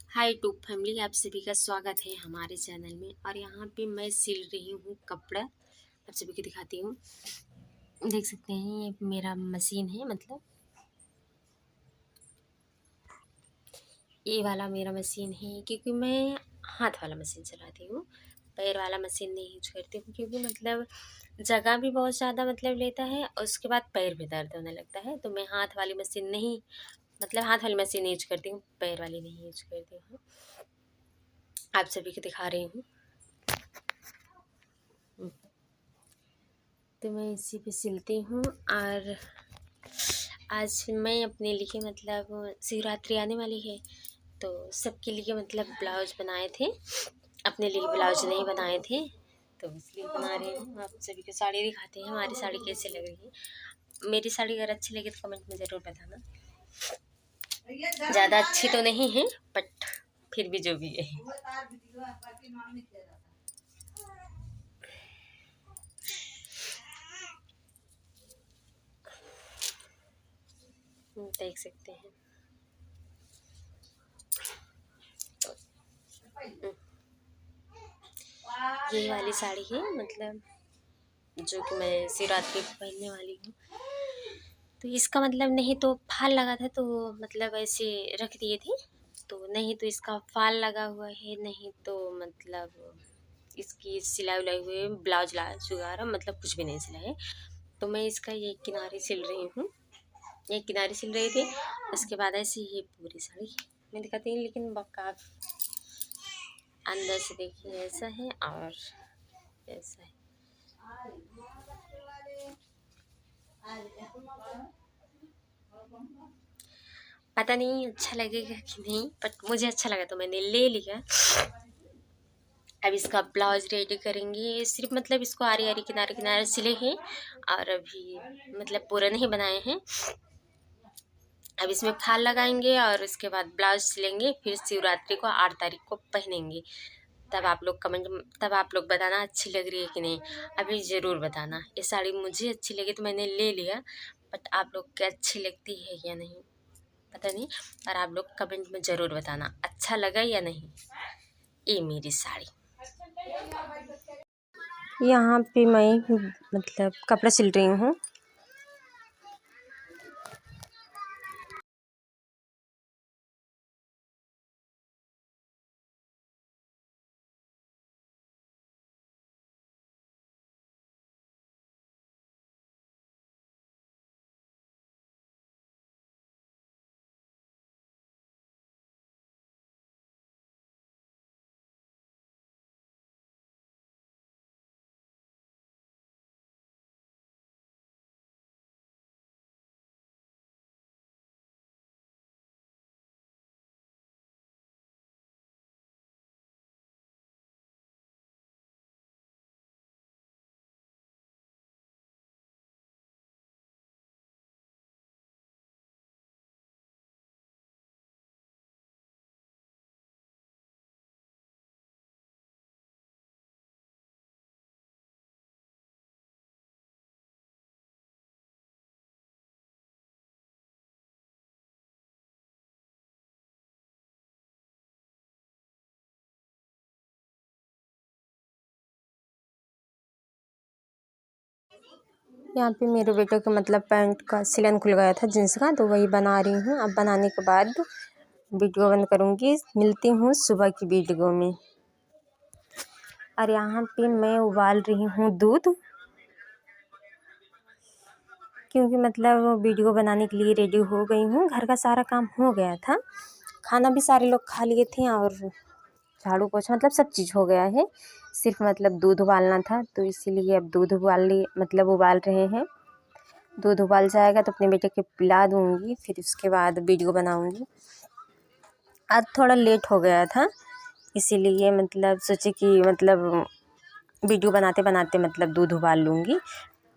हाय tube family, आप सभी का स्वागत है हमारे चैनल में। और यहाँ पे मैं सिल रही हूँ कपड़ा। आप सभी को दिखाती हूँ। देख सकते हैं ये मेरा मशीन है, मतलब ये वाला मेरा मशीन है, क्योंकि मैं हाथ वाला मशीन चलाती हूँ। पैर वाला मशीन नहीं यूज करती हूँ, क्योंकि मतलब जगह भी बहुत ज़्यादा मतलब लेता है और उसके बाद पैर भी दर्द होने लगता है। तो मैं हाथ वाली मशीन नहीं, मतलब हाथ वाली मशीन यूज करती हूँ, पैर वाली नहीं यूज करती हूँ। आप सभी को दिखा रही हूँ। तो मैं इसी पे सिलती हूँ। और आज मैं अपने लिए मतलब शिवरात्रि आने वाली है, तो सबके लिए मतलब ब्लाउज बनाए थे। अपने लिए ब्लाउज नहीं बनाए थे, तो इसलिए बना रही हूँ। आप सभी को साड़ी दिखाते हैं, हमारी साड़ी कैसे लग रही है। मेरी साड़ी अगर अच्छी लगे तो कमेंट में ज़रूर बताना। ज़्यादा अच्छी तो नहीं है, बट फिर भी जो भी है। देख सकते हैं। ये वाली साड़ी है, मतलब जो कि मैं शिवरात्रि को पहनने वाली हूँ। तो इसका मतलब नहीं तो फाल लगा था, तो मतलब ऐसे रख दिए थे। तो नहीं तो इसका फाल लगा हुआ है, नहीं तो मतलब इसकी सिलाई उलाई हुई ब्लाउज वगैरह मतलब कुछ भी नहीं सिला है। तो मैं इसका ये किनारे सिल रही हूँ, ये किनारे सिल रही थी। उसके बाद ऐसे ये पूरी साड़ी मैं दिखाती हूँ, लेकिन काफ़ी अंदर से देखिए ऐसा है और ऐसा है। पता नहीं अच्छा लगेगा कि नहीं, बट मुझे अच्छा लगा तो मैंने ले लिया। अब इसका ब्लाउज रेडी करेंगे। सिर्फ मतलब इसको आरी आरी किनारे किनारे सिले हैं और अभी मतलब पूरा नहीं बनाए हैं। अब इसमें फाल लगाएंगे और उसके बाद ब्लाउज सिलेंगे। फिर शिवरात्रि को 8 तारीख को पहनेंगे। तब आप लोग बताना अच्छी लग रही है कि नहीं। अभी ज़रूर बताना। ये साड़ी मुझे अच्छी लगी तो मैंने ले लिया, बट आप लोग को अच्छी लगती है या नहीं पता नहीं। और आप लोग कमेंट में ज़रूर बताना अच्छा लगा या नहीं ये मेरी साड़ी। यहाँ पे मैं मतलब कपड़ा सिल रही हूँ। यहाँ पे मेरे बेटे का मतलब पैंट का सिलन खुल गया था जींस का, तो वही बना रही हूँ। अब बनाने के बाद वीडियो बंद करूँगी। मिलती हूँ सुबह की वीडियो में। और यहाँ पे मैं उबाल रही हूँ दूध, क्योंकि मतलब वीडियो बनाने के लिए रेडी हो गई हूँ। घर का सारा काम हो गया था, खाना भी सारे लोग खा लिए थे और झाड़ू पोछा मतलब सब चीज़ हो गया है। सिर्फ मतलब दूध उबालना था, तो इसीलिए अब दूध उबाल रहे हैं। दूध उबाल जाएगा तो अपने बेटे के पिला दूँगी, फिर उसके बाद वीडियो बनाऊँगी। आज थोड़ा लेट हो गया था, इसीलिए मतलब सोचे कि मतलब वीडियो बनाते बनाते मतलब दूध उबाल लूँगी।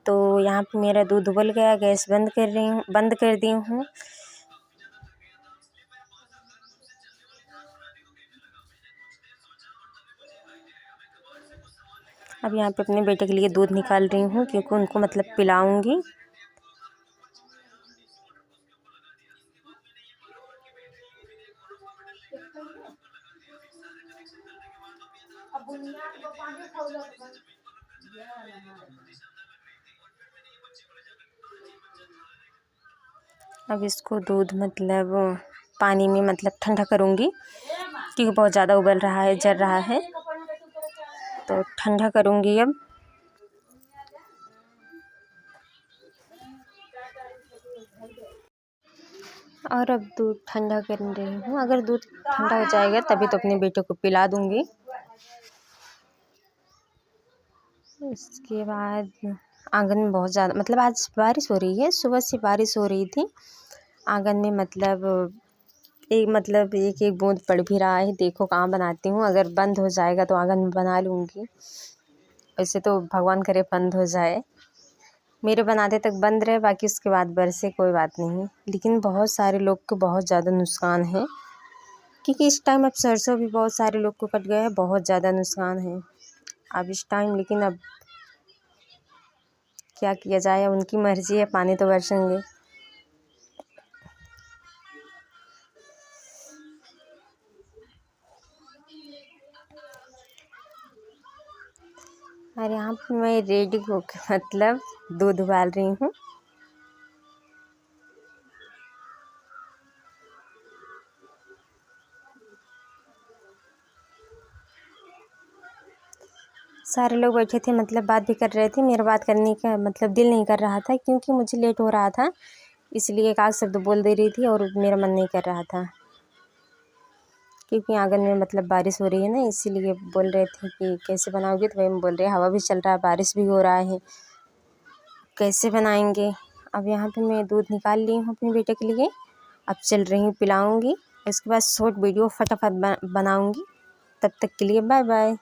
तो यहाँ पे मेरा दूध उबल गया, गैस बंद कर दी हूँ। अब यहाँ पे अपने बेटे के लिए दूध निकाल रही हूँ, क्योंकि उनको मतलब पिलाऊँगी। अब इसको दूध मतलब पानी में मतलब ठंडा करूँगी, क्योंकि बहुत ज़्यादा उबल रहा है, जल रहा है, तो ठंडा करूँगी अब। और अब दूध ठंडा कर रही हूँ। अगर दूध ठंडा हो जाएगा तभी तो अपने बेटे को पिला दूँगी। इसके बाद आंगन में बहुत ज़्यादा मतलब आज बारिश हो रही है, सुबह से बारिश हो रही थी। आंगन में मतलब एक एक बूंद पड़ भी रहा है। देखो कहाँ बनाती हूँ, अगर बंद हो जाएगा तो आंगन में बना लूँगी। वैसे तो भगवान करे बंद हो जाए, मेरे बनाते तक बंद रहे, बाकी उसके बाद बरसे कोई बात नहीं। लेकिन बहुत सारे लोग को बहुत ज़्यादा नुकसान है, क्योंकि इस टाइम अब सरसों भी बहुत सारे लोग को कट गया है, बहुत ज़्यादा नुकसान है अब इस टाइम। लेकिन अब क्या किया जाए, उनकी मर्ज़ी है, पानी तो बरसेंगे। और यहाँ पे मैं रेडी होकर मतलब दूध उबाल रही हूँ। सारे लोग बैठे थे, मतलब बात भी कर रहे थे। मेरा बात करने का मतलब दिल नहीं कर रहा था, क्योंकि मुझे लेट हो रहा था, इसलिए एक आध शब्द बोल दे रही थी और मेरा मन नहीं कर रहा था, क्योंकि आंगन में मतलब बारिश हो रही है ना, इसीलिए बोल रहे थे कि कैसे बनाओगे, तो वही बोल रहे हवा भी चल रहा है, बारिश भी हो रहा है, कैसे बनाएंगे। अब यहाँ पे मैं दूध निकाल ली हूँ अपने बेटे के लिए, अब चल रही हूँ पिलाऊँगी। उसके बाद शॉर्ट वीडियो फटाफट बनाऊँगी। तब तक के लिए बाय बाय।